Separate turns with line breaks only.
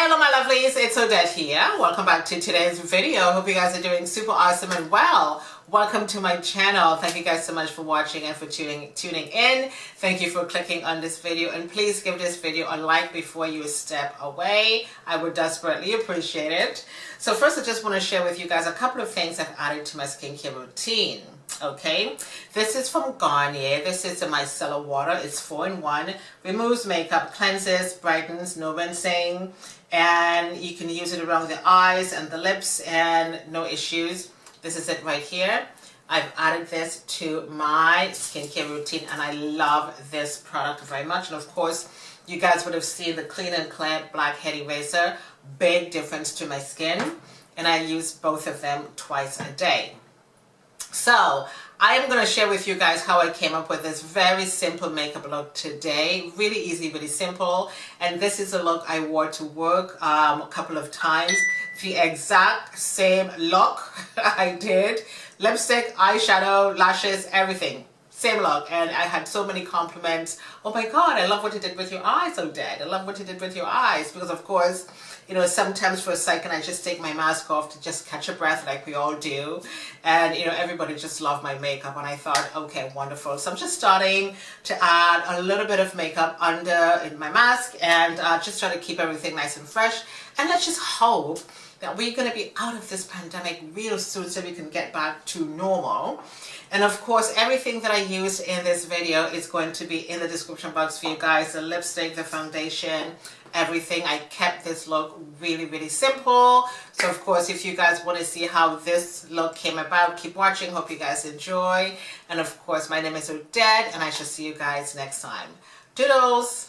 Hello my lovelies, it's Odette here. Welcome back to today's video. Hope you guys are doing super awesome and well. Welcome to my channel. Thank you guys so much for watching and for tuning in. Thank you for clicking on this video, and please give this video a like before you step away. I would desperately appreciate it. So first I just want to share with you guys a couple of things I've added to my skincare routine. Okay, this is from Garnier. This is a micellar water. It's 4-in-1. Removes makeup, cleanses, brightens, no rinsing, and you can use it around the eyes and the lips and no issues. This is it right here. I've added this to my skincare routine and I love this product very much. And of course, you guys would have seen the Clean and Clear Blackhead Eraser. Big difference to my skin. And I use both of them twice a day. So I am going to share with you guys how I came up with this very simple makeup look today. Really easy, really simple. And this is a look I wore to work a couple of times. The exact same look I did. Lipstick, eyeshadow, lashes, everything. Same look. And I had so many compliments. Oh my God, I love what you did with your eyes, Odette. I love what you did with your eyes. Because of course, you know, sometimes for a second I just take my mask off to just catch a breath like we all do. And, you know, everybody just loved my makeup. And I thought, okay, wonderful. So I'm just starting to add a little bit of makeup under in my mask and just try to keep everything nice and fresh. And let's just hope that we're going to be out of this pandemic real soon so we can get back to normal. And of course, everything that I used in this video is going to be in the description box for you guys. The lipstick, the foundation, everything. I kept this look really, really simple. So of course, if you guys want to see how this look came about, keep watching. Hope you guys enjoy. And of course, my name is Odette and I shall see you guys next time. Doodles!